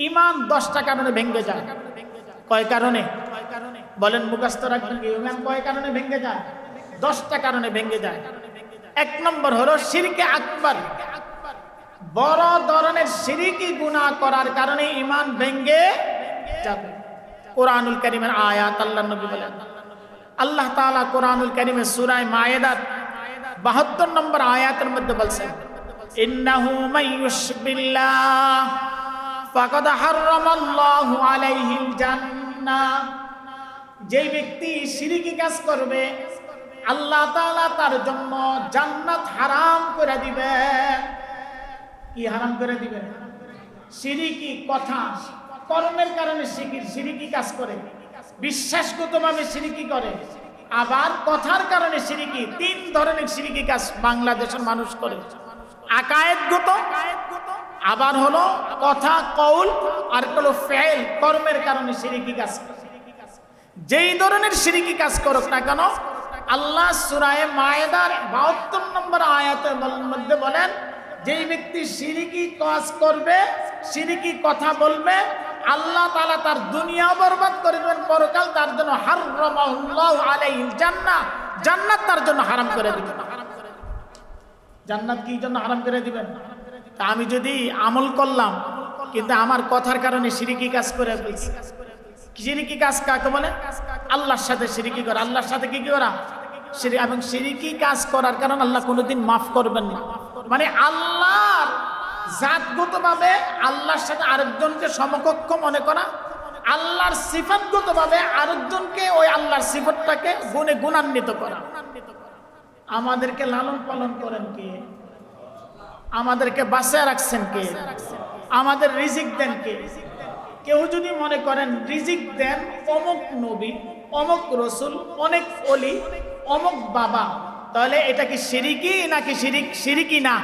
ইমান 10টা কারণে ভেঙে যায়। কয় কারণে? বলেন, মুখস্থ রাখবেন। ইমান কয় কারণে ভেঙে যায়? 10টা কারণে ভেঙে যায়। 1 নম্বর হলো শিরকে আকবার। বড় ধরনের শিরকি গুনাহ করার কারণে ইমান ভেঙে যাবে। কোরআনুল কারীমের আয়াত আল্লাহ নবী বলেন, আল্লাহ তাআলা কোরআনুল কারীমে সূরা মায়েদার 72 নম্বর আয়াতের মধ্যে বলছেন, ইন্নাহু মাইয়ুশরিক বিল্লাহ ফাকাদ হারামাল্লাহু আলাইহিল জান্নাহ। যে ব্যক্তি শিরকি কাজ করবে আল্লাহ তাআলা তার জন্য জান্নাত হারাম করে দিবেন। কি হারাম করে দিবেন? শিরকি কথা কর্মের কারণে শিরকি কাজ করে, বিশ্বাসগতভাবে শিরকি করে, আবার কথার কারণে শিরকি। 3 ধরনের শিরকি কাজ বাংলাদেশের মানুষ করে। আকায়েদগত, আবার হলো কথা কৌল, আর হলো ফেল, কর্মের কারণে শিরকি কাজ করে। যেই ধরনের শিরকি কাজ করুক না কেন, আল্লাহ সূরা মায়েদার 72 নম্বর আয়াতের মধ্যে বলেন, যেই ব্যক্তি শিরকি কাজ করবে, শিরকি কথা বলবে, আল্লাহ তাআলা তার দুনিয়া বরবাদ করে দেবেন, পরকাল তার জন্য হারামাল্লাহু আলাইহিল জান্নাহ, জান্নাত তার জন্য হারাম করে দিবেন। জান্নাত কি জন্য হারাম করে দিবেন? তা আমি যদি আমল করলাম কিন্তু আমার কথার কারণে শিরকি কাজ করে ফেলছি। শিরকি কাজ কাকে বলে? আল্লাহর সাথে শিরকি করা। আল্লাহর সাথে কি করা? শিরক। এবং শিরকি কাজ করার কারণে আল্লাহ কোনোদিন মাফ করবেন না। মানে আল্লাহর জাতগতভাবে আল্লাহর সাথে আরেকজনকে সমকক্ষ মনে করা, আল্লাহর সিফাতগতভাবে আরেকজনকে ওই আল্লাহর সিফাতটাকে গুণে গুণান্বিত করা। আমাদেরকে লালন পালন করেন কে? আমাদেরকে বাঁচিয়ে রাখছেন কে? আমাদের রিজিক দেন কে? কেউ যদি মনে করেন রিজিক দেন অমুক নবী, অমুক রসুল, অনেক ওলি, অমুক বাবা, তাহলে এটা কি শিরকি নাকি শিরকি না?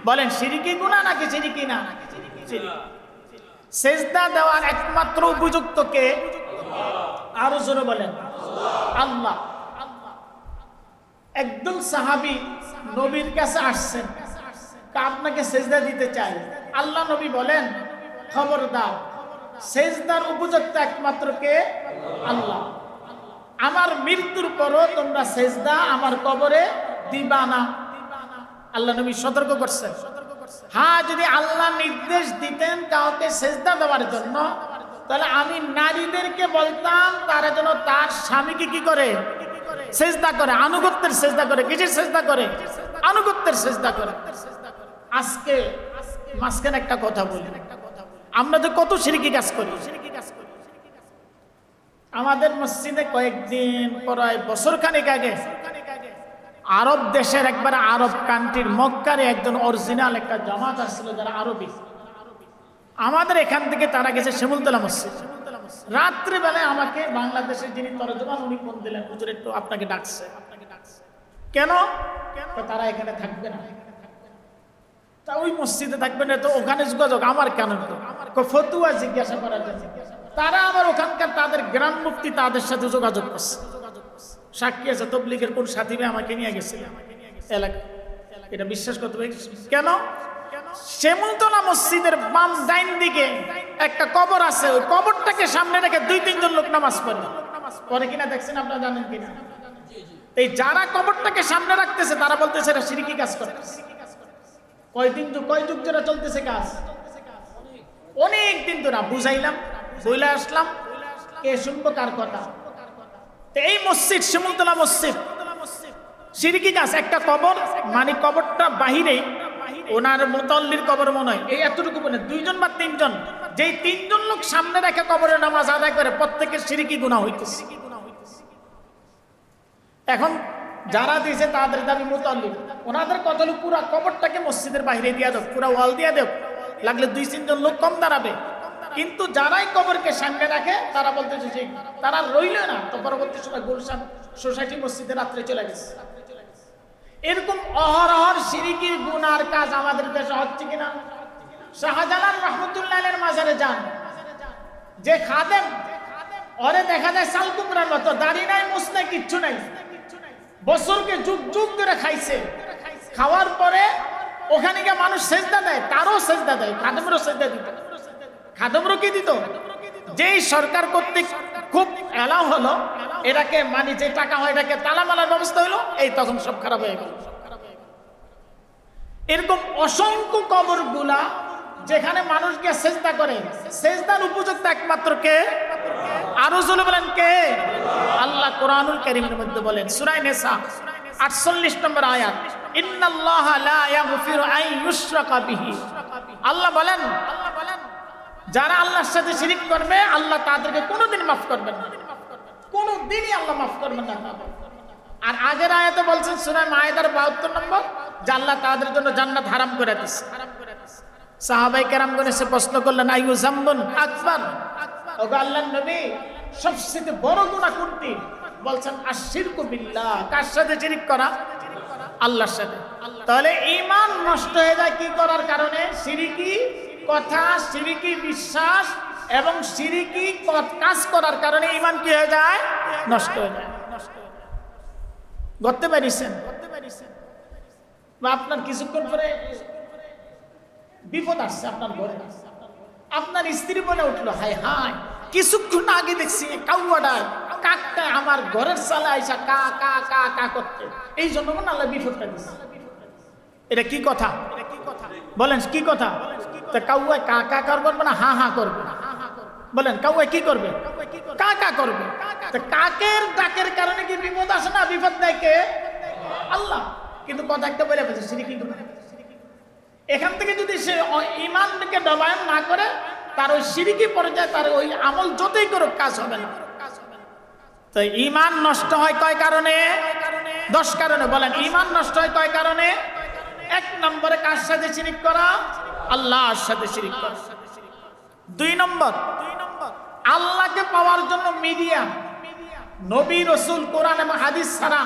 বলেন, শিরকি গুনাহ নাকি শিরকি না? সেজদা দেওয়ার একমাত্র উপযুক্ত কে? আরো জোরে বলেন, আল্লাহ। একদম সাহাবী নবীর কাছে আসছেন, আপনাকে সেজদা দিতে চাই। আল্লাহ নবী বলেন, খবরদার, সেজদার উপযুক্ত একমাত্র কে? আল্লাহ। আমার মৃত্যুর পরও তোমরা সেজদা আমার কবরে দিবা না। আল্লাহ নবী সতর্ক করছেন। হ্যাঁ, যদি আল্লাহ নির্দেশ দিতেন কাউকে সেজদা দেওয়ার জন্য, তাহলে আমি নারীদেরকে বলতাম তারা যেন তার স্বামীকে কি করে? সেজদা করে, আনুগত্যের সেজদা করে। কিসের সেজদা করে? আনুগত্যের সেজদা করে। আজকে মাঝখানে একটা কথা বলি, আমরা যে কত শিরকি কাজ করি। আমাদের মসজিদে কয়েকদিন প্রায় বছরখানেক আগে আরব দেশের, একবার আরব কান্ট্রির মক্কারে একজন অরিজিনাল একটা জামাত আসছিল যারা আরবি। আমাদের এখান থেকে তারা গেছে শিমুলতলা মসজিদ। রাত্রিবেলায় আমাকে বাংলাদেশের যিনি তরজমান উনি ফোন দিলেন, হুজুর একটু আপনাকে ডাকছে। কেন? তারা এখানে থাকবে না। তা ওই মসজিদে থাকবে না তো ওখানে যোগাযোগ আমার কেন? ফতুয়া জিজ্ঞাসা করার জন্য। তারা আবার ওখানকার তাদের গ্রাম মুফতি তাদের সাথে যোগাযোগ করছে। সাক্ষী আছে, তবলিগের কোন সাথী ভাই আমাকে নিয়ে গেছে এলাকা। এটা বিশ্বাস করতে পারি। কেন? শিমুলতলা মসজিদের বাম ডাইন দিকে একটা কবর আছে, ওই কবরটাকে সামনে রেখে 2-3 জন লোক নামাজ পড়ে কিনা দেখছেন, আপনারা জানেন কিনা? এই যারা কবরটাকে সামনে রাখতেছে তারা বলতেছে এটা শিরকি কাজ করতেছে। কয় যুগ ধরে চলতেছে কাজ? অনেক দিন ধরে বুঝাইলাম, বইলে আসলাম, কে শুনবো কার কথা? এই মসজিদ শিমুলতলা মসজিদ শিরকি কাজ। একটা কবর, মানে কবরটা বাহিরে, ওনার মুতাল্লির কবর মনে হয় এই এতটুকু বলে 2 জন বা 3 জন, যেই 3 জন লোক সামনে রেখে কবরে নামাজ আদায় করে, প্রত্যেকের শিরকি গুনাহ হইতেছে। এখন যারা দিয়েছে তাদের দাবি মুতাল্লি, ওনাদের কত লোক পুরা কবরটাকে মসজিদের বাইরে দিয়ে দেব, পুরা ওয়াল দিয়ে দেব, লাগলে 2-3 জন লোক কম দাঁড়াবে। কিন্তু যারাই কবরকে সামনে রাখে তারা বলতেছে যে তারা রইল না, তো পরবর্তী সময় গুলশান সোসাইটি মসজিদে রাত্রে চলে গেছে। এরকম অহরহর শিরকির গুনার কাজ আমাদের দেশে হচ্ছে কিনা? শাহজালাল রহমতুল্লাহের মাজারে যান, যে খাদেম, ওরে দেখা যায় সাল কুমড়ার মতো, দাড়ি নাই, মুছ নাই, কিচ্ছু নাই, বছরকে যুগ যুগ ধরে খাইছে। খাওয়ার পরে ওখানে গিয়ে মানুষ সেজদা দেয়, তারও সেজদা দেয়, খাদেমেরও সেজদা দিতে। খাদম রুকিয়ে দিত। যেই সরকার কর্তৃক খুব এলাও হলো, এটাকে মানে যে টাকা হয় এটাকে তালা মালার ব্যবস্থা হলো, এই তখন সব খারাপ হয়ে গেল। এরকম অসংখ্য কবরগুলা যেখানে মানুষ গিয়ে সেজদা করে, সেজদার উপযুক্ত একমাত্র কে? আরো জোরে বলেন কে? আল্লাহ কোরআনুল কারীমের মধ্যে বলেন, সূরা নিসা 48 নম্বর আয়াত, ইন্নাল্লাহা লা ইয়াগফিরু আন ইউশরাকা বিহি। আল্লাহ বলেন, যারা আল্লাহর সাথে শিরিক করবে আল্লাহ তাদেরকে কোনোদিন মাফ করবেন না, কোনোদিনই আল্লাহ মাফ করবেন না। আর আগের আয়াতে বলছেন সূরা মায়েদার 72 নম্বর, যে আল্লাহ তাদের জন্য জান্নাত হারাম করে দিয়েছে। সাহাবায়ে কেরামগণ এসে প্রশ্ন করলেন, আইয়ু যামবুন আকবার, ওগো আল্লাহর নবী সবচেয়ে বড় গুনাহ কোনটি? বলছেন আশিরকু বিল্লাহ। কার সাথে শিরিক করা? আল্লাহর সাথে। তাহলে ঈমান নষ্ট হয়ে যায় কি করার কারণে? শিরকি কথা, শিরকি বিশ্বাস এবং শিরকি কাজ করার কারণে ঈমান কি হয়ে যায়? নষ্ট হয়ে যায়। করতে পারিছেন বা আপনার কিছুক্ষণ পরে বিপদ আসছে আপনার ঘরে, আপনার স্ত্রী বলে উঠলো, হায় হায় কিছুক্ষণ আগে দেখছি কাউয়াটা কাকটা আমার ঘরের সালে আইসা কা কা কা কা করতে, এই জন্য মনে আল্লাহ বিপদটা দিচ্ছে। এটা কি কথা? বলেন কি কথা? তা কাউয়ায় কা কা করবে না হা হা করবে? বলেন কাউয়ায় কি করবে? কা কা করবে। তা কাকের ডাকের কারণে কি বিপদ আসে না? বিপদ দেয় কে? আল্লাহ। কিন্তু কথা একটা বলে ফেলছে, শিরকি গুনাহ। এখান থেকে যদি সে ঈমানকে নবায়ন না করে, তার ওই শিরকি পর্যায়ে তার ওই আমল যতই করুক কাজ হবে না। তো ঈমান নষ্ট হয় কয় কারণে? 10 কারণে। বলেন ঈমান নষ্ট হয় কয় কারণে? 1 নম্বরে কার সাথে শিরিক করা? আল্লাহর সাথে শিরিক করা। 2 নম্বর, আল্লাহকে পাওয়ার জন্য মিডিয়া, নবী রাসূল কোরআন এবং হাদিস ছাড়া,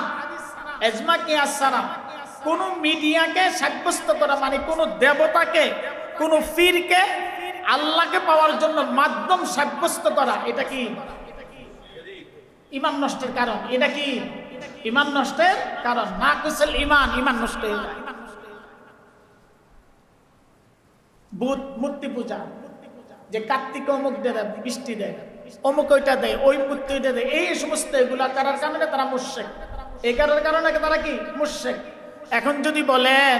ইজমা কিয়াস ছাড়া কোন মিডিয়াকে সাব্যস্ত করা, মানে কোন দেবতাকে, কোন পীরকে আল্লাহকে পাওয়ার জন্য মাধ্যম সাব্যস্ত করা, এটা কি ঈমান নষ্টের কারণ? এটা কি ঈমান নষ্টের কারণ? নাকিসুল ঈমান, ঈমান নষ্ট হয়ে যায়। বুত মূর্তি পূজা, যে কার্তিক অমুক দেয় বৃষ্টি দেয়, অমুক ওইটা দেয়, ওই মূর্তি ওইটা দেয়, এই সমস্ত এগুলা করার কারণে তারা মুশরিক। এই কারণে তারা কি মুশরিক। এখন যদি বলেন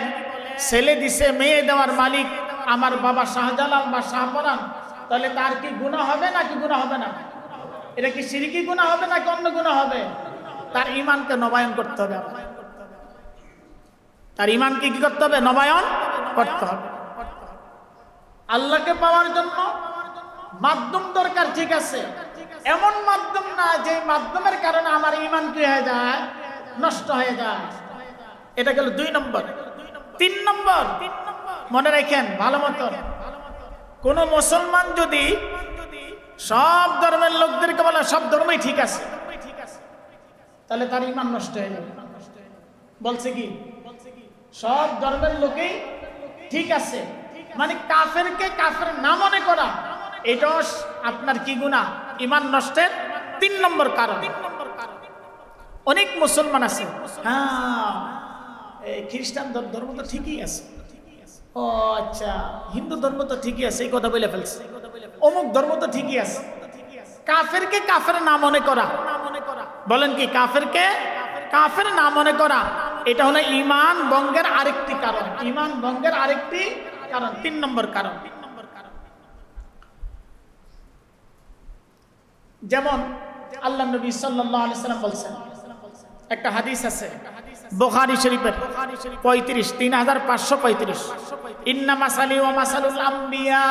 ছেলে দিছে, মেয়ে দেওয়ার মালিক আমার বাবা শাহজালাল বা শাহপরান, তাহলে তার কি গুনাহ হবে নাকি গুনাহ হবে না? এটা কি শিরকি গুনাহ হবে নাকি অন্য গুনাহ হবে? তার ঈমানকে নবায়ন করতে হবে। তার ঈমানকে কি করতে হবে? নবায়ন করতে হবে। আল্লাহকে পাওয়ার জন্য মাধ্যম দরকার, ঠিক আছে, এমন মাধ্যম না যে মাধ্যমের কারণে আমার ঈমান কি হয়ে যায়? নষ্ট হয়ে যায়। এটা গেল 2 নম্বর। 3 নম্বর মনে রাখেন ভালো মতন, কোন মুসলমান যদি সব ধর্মের লোকদেরকে বলে সব ধর্মই ঠিক আছে, তাহলে তার ঈমান নষ্ট হয়ে যাবে। বলছে কি সব ধর্মের লোকেই ঠিক আছে, মানে কাফেরকে কাফের না মনে করা, এটা আপনার কি গুনাহ? ঈমান নষ্টের 3 নম্বর কারণ। অনেক মুসলমান আছে, হ্যাঁ এই খ্রিস্টান ধর্ম তো ঠিকই আছে, ও আচ্ছা হিন্দু ধর্ম তো ঠিকই আছে, এই কথা বলে ফেলছে, অমুক ধর্ম তো ঠিকই আছে। কাফেরকে কাফের না মনে করা, বলেন কি কাফেরকে কাফের না মনে করা, এটা হলো ঈমান ভঙ্গের আরেকটি কারণ। ঈমান ভঙ্গের আরেকটি কারণ, 3 নম্বর কারণ। যেমন আল্লাহ নবী সাল্লাল্লাহু আলাইহি সাল্লাম বলছেন, একটা হাদিস আছে বুখারী শরীফের 3535, ইন্না মাসালি ওয়া মাসালুল আম্বিয়া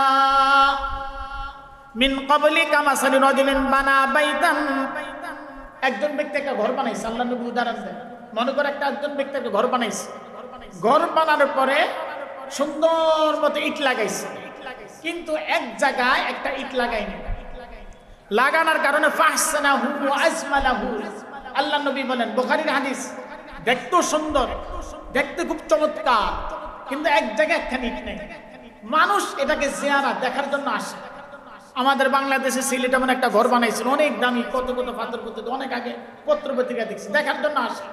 মিন ক্বাবলি কামাসালি রাজুলিন বানা বাইতান। একজন ব্যক্তি একটা ঘর বানাইছে, আল্লাহ নবী উদাহরণ দেন। মনে করে একজন ব্যক্তি একটা ঘর বানাইছে, ঘর বানানোর পরে সুন্দর মতো ইট লাগাইছে, কিন্তু এক জায়গায় একটা ইট লাগায়নি। লাগানোর কারণে ফাহসানাহু ওয়া আজমালাহু, আল্লাহ নবী বলেন, বুখারীর হাদিস, দেখতে সুন্দর, দেখতে খুব চমৎকার, কিন্তু এক জায়গায় একখানি ইট নেই। মানুষ এটাকে জিয়ারত দেখার জন্য আসে। আমাদের বাংলাদেশে সিলেটে এমন একটা ঘর বানাইছিল, অনেক দামি, কত কত পাথর কত, অনেক আগে পত্র পত্রিকা দেখছি, দেখার জন্য আসে।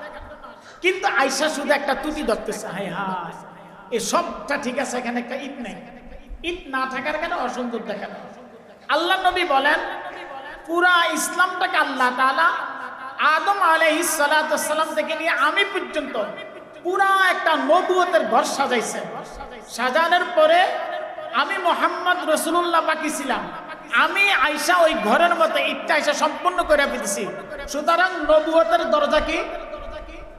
কিন্তু আয়সা শুধু একটা তুটি ধরতেছে, হায় হায় এই সবটা ঠিক আছে, এখানে একটা ইট নেই। ইট না থাকার কারণে অসুন্দর দেখানো। আল্লাহ নবী বলেন পুরা ইসলামটাকে আল্লাহ তাআলা আদম আলাইহিস সালাতু ওয়াসসালাম থেকে নিয়ে আমি পর্যন্ত পুরা একটা নবুয়তের ঘর সাজাইছে। সাজানোর পরে আমি মুহাম্মদ রাসূলুল্লাহ বাকি ছিলাম, আমি আয়েশা ওই ঘরের মধ্যে ইটটা আয়েশা সম্পূর্ণ করে ফেলেছি। সুতরাং নবুয়তের দরজা কি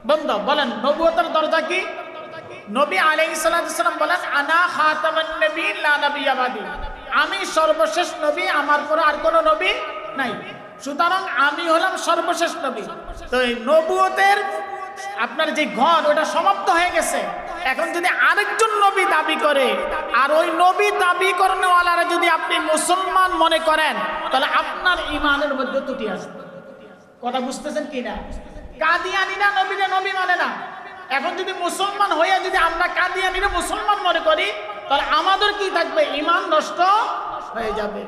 বন্ধ? বলেন নবুয়তের দরজা কি? নবী আলাইহিস সালাতু ওয়াসসালাম বলেন আনা খাতামান নবিয়্যিন লা নাবিয়্যা বাদি, আমি সর্বশেষ নবী, আমার পরে আর কোনো নবী নাই। সুতরাং আমি হলাম সর্বশেষ নবী। তো এই নবুয়তের আপনার যে ঘর ওটা সমাপ্ত হয়ে গেছে। এখন যদি আরেকজন নবী দাবি করে আর ওই নবী দাবি করেনওয়ালারা যদি আপনি মুসলমান মনে করেন, তাহলে আপনার ঈমানের মধ্যে ত্রুটি আসবে। কথা বুঝতেছেন কি না? কাদিয়ানীরা নবীরে নবী মানে না। এখন যদি মুসলমান হয়ে যদি আমরা কাদিয়ানীরা মুসলমান মনে করি, তাহলে আমাদের কি থাকবে? ঈমান নষ্ট হয়ে যাবে।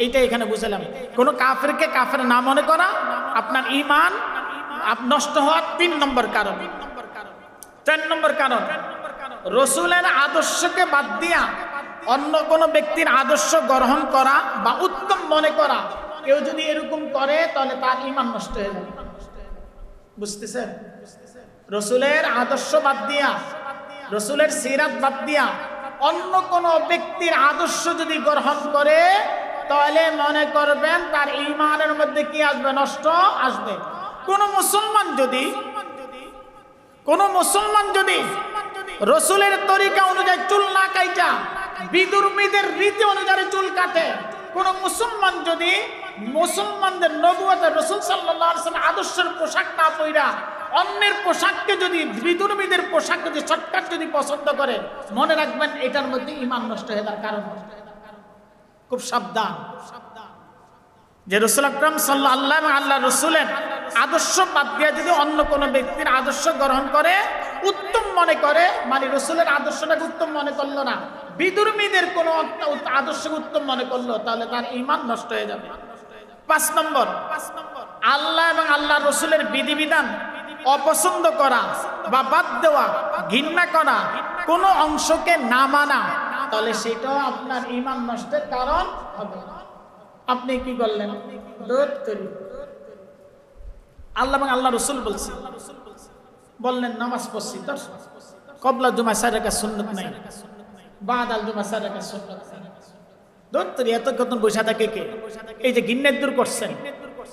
এইটা এখানে বুঝলাম। কোন কাফেরকে কাফের না মনে করা আপনার ঈমান নষ্ট হওয়ার 3 নম্বর কারণ। 4 নম্বর কারণ, রাসূলের আদর্শকে বাদ দিয়া অন্য কোন ব্যক্তির আদর্শ গ্রহণ করা বা উত্তম মনে করা। কেউ যদি এরকম করে তাহলে তার ঈমান নষ্ট হয়ে যাবে। বুঝতেছেন? রাসূলের আদর্শ বাদ দিয়া, রাসূলের সিরাত বাদ দিয়া অন্য কোন ব্যক্তির আদর্শ যদি গ্রহণ করে, তাহলে মনে করবেন তার ঈমানের মধ্যে কি আসবে? নষ্ট আসবে। কোন মুসলমান যদি রাসূলের তরিকা অনুযায়ী চুল না কাইটা বিদুর্মীদের রীতি অনুযায়ী চুল কাটে, কোন মুসলমান যদি মুসলমানদের নবুয়তের রাসূল সাল্লাল্লাহু আলাইহি ওয়াসাল্লাম আদর্শের পোশাক না পয়রা অন্যের পোশাককে যদি বিদুর্মীদের পোশাক যদি শর্টকাট যদি পছন্দ করে, মনে রাখবেন এটার মধ্যে ঈমান নষ্ট হয়ে যাওয়ার কারণ। খুব সাবধান যে রাসূল আকরাম সাল্লাল্লাহু আলাইহি ওয়াসাল্লাম আল্লাহ রাসূলের আদর্শ বাদ দিয়ে যদি অন্য কোন ব্যক্তির আদর্শ গ্রহণ করে, উত্তম মনে করে, মানে রাসূলের আদর্শটাকে উত্তম মনে করলো না, বিদুর্মীদের কোন আদর্শকে উত্তম মনে করলো, তাহলে তার ঈমান নষ্ট হয়ে যাবে। 5 নম্বর, আল্লাহ এবং আল্লাহ রাসূলের বিধিবিধান অপছন্দ করা বা বাদ দেওয়া, ঘৃণা করা, কোন অংশকে না মানা, তাহলে সেটাও আপনার ঈমান নষ্টের কারণ হবে। আপনি কি করলেন? আল্লাহ এবং আল্লাহ রাসূল বললেন নামাজ পড়ছি, তোর কবলা জুমা 4 রাকাত সুন্নাত নাই, বাদাল জুমা 4 রাকাত সুন্নাত নাই। দত্তরি এত কত বসে থাকে কে? এই যে ঘৃণা দূর করছেন,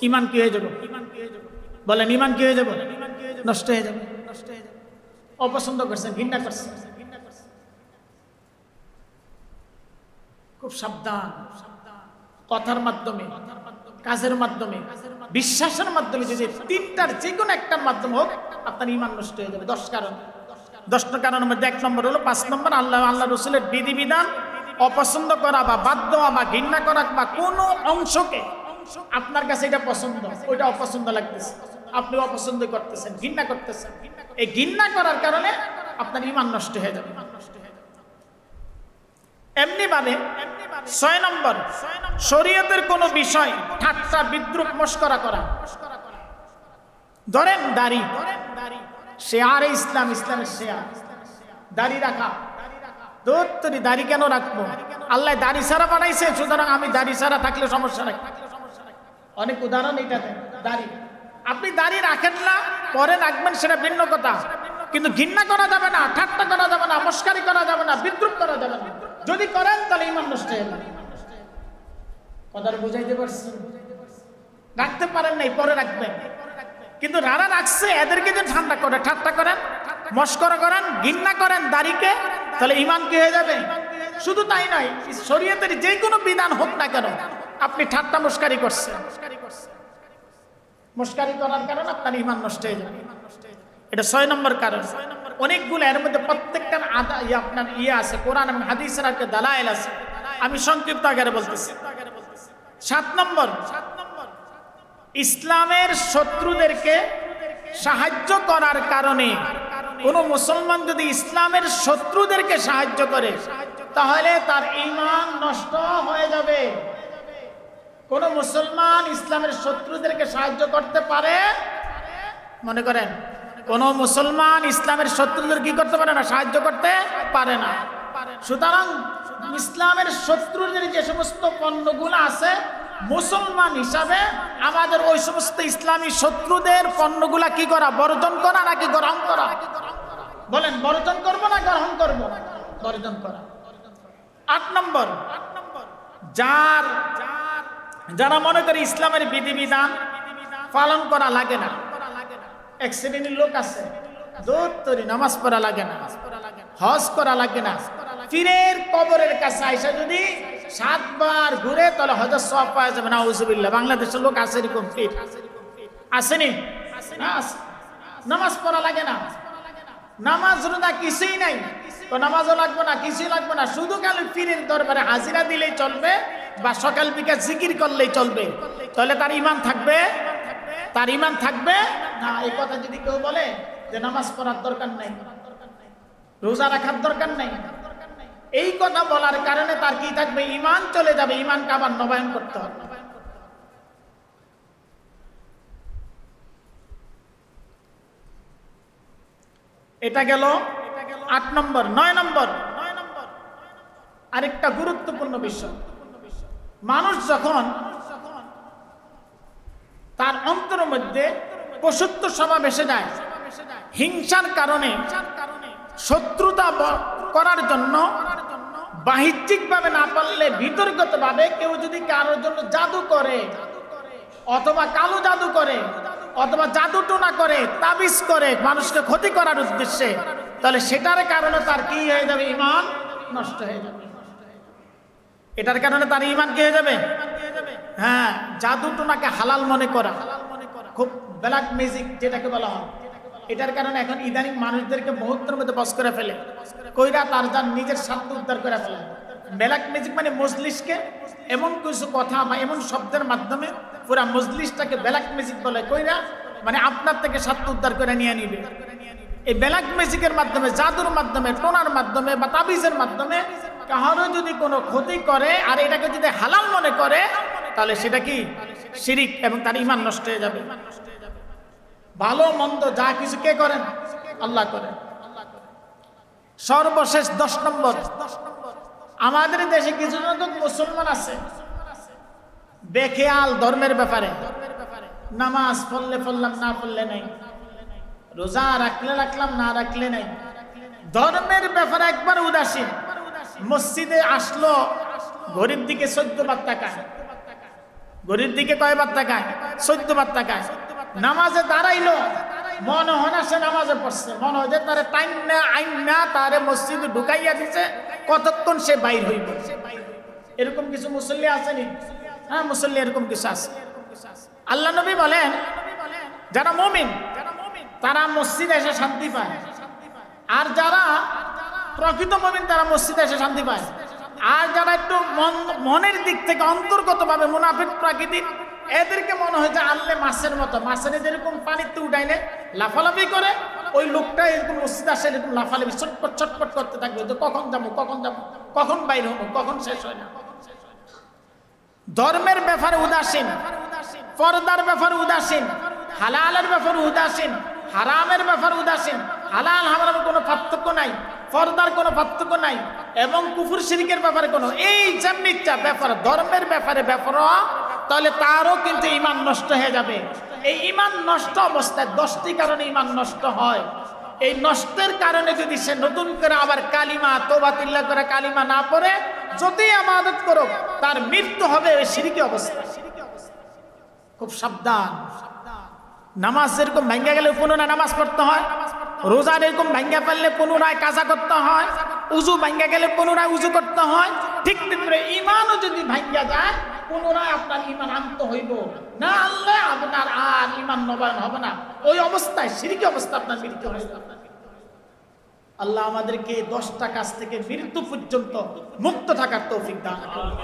ঈমান কি হয়ে যাবে? বলেন ঈমান কি হয়ে যাবে? নষ্ট হয়ে যাবে। অপছন্দ করছেন, ঘৃণা করছেন। খুব সাবধান। কথার মাধ্যমে, কাজের মাধ্যমে, বিশ্বাসের মাধ্যমে, যদি 3টার যে কোনো একটার মাধ্যমে হোক, আপনার ঈমান নষ্ট হয়ে যাবে। 10 কারণ। 10টা কারণের মধ্যে 1 নম্বর হলো, 5 নম্বর আল্লাহ রাসূলের বিধিবিধান অপছন্দ করা বা বাদ দেওয়া বা ঘৃণা করা, বা কোনো অংশকে আপনার কাছে এটা পছন্দ, ওইটা অপছন্দ লাগতেছে, আপনি অপছন্দ করতেছেন, ঘৃণা করতেছেন। এই ঘৃণা করার কারণে আপনার ঈমান নষ্ট হয়ে যাবে। এমনি ভাবে 6 নম্বর, শরীয়তের কোন বিষয় ঠাট্টা বিদ্রুপ মস্করা করা। ধরেন দাড়ি, শেয়ারে ইসলাম, ইসলামের শেয়ার দাড়ি রাখা। দত্তরি দাড়ি কেন রাখবো? আল্লাহ দাড়ি ছাড়া বানাইছে, সুতরাং আমি দাড়ি ছাড়া থাকলে সমস্যা নাই। অনেক উদাহরণ এটাতে। দাড়ি আপনি দাড়ি রাখেন না, পরে রাখবেন, সেটা ভিন্ন কথা, কিন্তু ঘৃণা করা যাবে না, ঠাট্টা করা যাবে না, মস্কারি করা যাবে না, বিদ্রুপ করা যাবে না। যদি করেন তাহলে ঈমান নষ্ট হয়ে যাবে। কথাটা বুঝাইতে পারছি? রাখতে পারেন নাই, পরে রাখবেন, কিন্তু যারা রাখছে এদেরকে যদি ঠান্ডা করে ঠাট্টা করেন, মস্করা করেন, ঘৃণা করেন দাড়িকে, তাহলে ঈমান কি হয়ে যাবে? শুধু তাই নয়, শরীয়তের যে কোনো বিধান হোক না কেন, আপনি ঠাট্টা মস্কারি করছেন, মস্কারি করার কারণে আপনার ঈমান নষ্ট হয়ে যাবে। এটা 6 নম্বর কারণ। অনেকগুলো, এর মধ্যে প্রত্যেকটার আপনার আছে, কোরআন এবং হাদিসের একটা দালাইল আছে, আমি সংক্ষিপ্ত আকারে বলতেছি। 7 নম্বর, ইসলামের শত্রুদেরকে সাহায্য করার কারণে, কোন মুসলমান যদি ইসলামের শত্রুদেরকে সাহায্য করে, তাহলে তার ঈমান নষ্ট হয়ে যাবে। কোন মুসলমান ইসলামের শত্রুদেরকে সাহায্য করতে পারে? মনে করেন কোন মুসলমান ইসলামের শত্রুদের কি করতে পারে না? সাহায্য করতে পারে না। সুতরাং ইসলামের শত্রুদের যে সমস্ত পণ্যগুলো আছে, মুসলমান হিসাবে আমাদের ওই সমস্ত ইসলামী শত্রুদের পণ্যগুলা কি করা, বর্জন করা নাকি গ্রহণ করা? বলেন, বর্জন করব না গ্রহণ করব? বর্জন করা। 8 নম্বর, যারা মনে করে ইসলামের বিধিবিধান পালন করা লাগে না। এক শ্রেণীর লোক আছে, দৌড় নামাজ পড়া লাগে না, হজ করা লাগে না, পীরের কবরের কাছে আইসা যদি 7 বার ঘুরে তাহলে হজের সওয়াব পাওয়া যাবে। নাউজুবিল্লাহ। বাংলাদেশের লোক আছে এরকম, পীর আসেনি? নামাজ পড়া লাগে না, নামাজ রোজা কিছুই নাই, তো নামাজও লাগবে না, কিছুই লাগবে না, শুধু খালি পীরের দরবারে হাজিরা দিলেই চলবে বা সকাল বিকাল জিকির করলেই চলবে। তাহলে তার ঈমান থাকবে? তার ঈমান থাকবে না। এই কথা যদি কেউ বলে যে নামাজ পড়ার দরকার নাই, রোজা রাখার দরকার নাই, এই কথা বলার কারণে তার কি থাকবে? ঈমান চলে যাবে। ঈমানকে আবার নবায়ন করতে হবে। এটা গেল 8 নম্বর। 9 নম্বর, আরেকটা গুরুত্বপূর্ণ বিষয়। মানুষ যখন তার অন্তরের মধ্যে পশুত্ব স্বভাব এসে যায়, হিংসার কারণে, শত্রুতা করার জন্য বাহ্যিকভাবে না পারলে ভিতরগতভাবে কেউ যদি কারোর জন্য জাদু করে অথবা কালো জাদু করে অথবা জাদু টোনা করে, তাবিজ করে মানুষকে ক্ষতি করার উদ্দেশ্যে, তাহলে সেটার কারণে তার কি হয়ে যাবে? ঈমান নষ্ট হয়ে যাবে। এটার কারণে তার ঈমান কি হয়ে যাবে? হ্যাঁ, জাদু টোনাকে হালাল মনে করা, খুব ব্ল্যাক ম্যাজিক যেটাকে বলা হয়, এটার কারণে এখন ইদানিং মানুষদেরকে বহুত্বের মধ্যে বস করে ফেলে, কইরা তার যার নিজের স্বার্থ উদ্ধার করে ফেলে। ব্ল্যাক ম্যাজিক মানে মজলিসকে এমন কিছু কথা বা এমন শব্দের মাধ্যমে পুরা মজলিসটাকে ব্ল্যাক ম্যাজিক বলে, কইরা মানে আপনার থেকে স্বার্থ উদ্ধার করে নিয়ে নিবে। এই ব্ল্যাক ম্যাজিকের মাধ্যমে, জাদুর মাধ্যমে, টোনার মাধ্যমে বা তাবিজের মাধ্যমে কারো যদি কোনো ক্ষতি করে আর এটাকে যদি হালাল মনে করে, তাহলে সেটা কি? শিরিক, এবং তার ঈমান নষ্ট হয়ে যাবে। ভালো মন্দ যা কিছু কে করেন? আল্লাহ করেন। সর্বশেষ 10 নম্বর, আমাদের দেশে কিছু জন মুসলমান আছে বেখেয়াল ধর্মের ব্যাপারে। নামাজ পড়লে পড়লাম, না পড়লে নাই, রোজা রাখলে রাখলাম, না রাখলে নাই, ধর্মের ব্যাপারে একবার উদাসীন। মসজিদে আসলো, ঘড়ির দিকে 14 বার তাকায়, ঘড়ির দিকে কয়বার তাকায়? 14 বার তাকায়। নামাজে দাঁড়াইলো, মনে হয় না সে নামাজে পড়ছে, মনে হয় যে তারে টাইম না আইন না তারে মসজিদে ঢুকাইয়া দিছে, কতক্ষণ সে বাইর হইব। এরকম কিছু মুসল্লি আসেনি? হ্যাঁ, মুসল্লি এরকম কিছু আছে। আল্লাহ নবী বলেন, যারা মুমিন তারা মসজিদে এসে শান্তি পায়, আর যারা প্রকৃত মুমিন তারা মসজিদে এসে শান্তি পায়। আর যারা একটু মনের দিক থেকে অন্তর্গতভাবে মুনাফিক প্রকৃতির, এদেরকে মনে হয় যে আল্লে মাছের মতো, মাছের যেরকম পানিতে উঠাইলে লাফালাফি করে, ওই লোকটা এরকম মসজিদে আসে এরকম লাফালাফি ছটপট ছটপট করতে থাকবে, তো কখন যাবো, কখন যাবো, কখন বাইর হবো, কখন শেষ হয় না। ধর্মের ব্যাপারে উদাসীন, পর্দার ব্যাপারে উদাসীন, হালালের ব্যাপারে উদাসীন, হারামের ব্যাপারে উদাসীন। হালাল হারামের কোনো পার্থক্য নাই, পর্দার কোনো পার্থক্য নাই, এবং কুফর শিরকের ব্যাপারে কোনো, এই যেমনিটা ব্যাপার ধর্মের ব্যাপারে তাহলে তারও কিন্তু ঈমান নষ্ট হয়ে যাবে। এই ঈমান নষ্ট অবস্থায় 10টি কারণে ঈমান নষ্ট হয়। এই নষ্টের কারণে যদি সে নতুন করে আবার কালিমা তওবাতিল্লাহ করে কালিমা না পড়ে যতই ইবাদত করো, তার মৃত্যু হবে শিরকি অবস্থা। খুব সাবধান। নামাজ এরকম ভাঙ্গা গেলে পুনরায় নামাজ পড়তে হয়, রোজা এরকম ভাঙ্গা ফেললে পুনরায় কাজা করতে হয়, উজু ভাঙ্গা গেলে পুনরায় উজু করতে হয়। ঠিক তেমনি ঈমানও যদি ভাঙ্গা যায় পুনরায় আপনার ঈমান আনতে হইব, না আনলে আপনার আর ঈমান নবায়ন হবে না। ওই অবস্থায় শিরকি অবস্থা আপনার মৃত্যু হয়ে যাবে। আল্লাহ আমাদেরকে 10টা কাজ থেকে মৃত্যু পর্যন্ত মুক্ত থাকার তৌফিক দান করুন।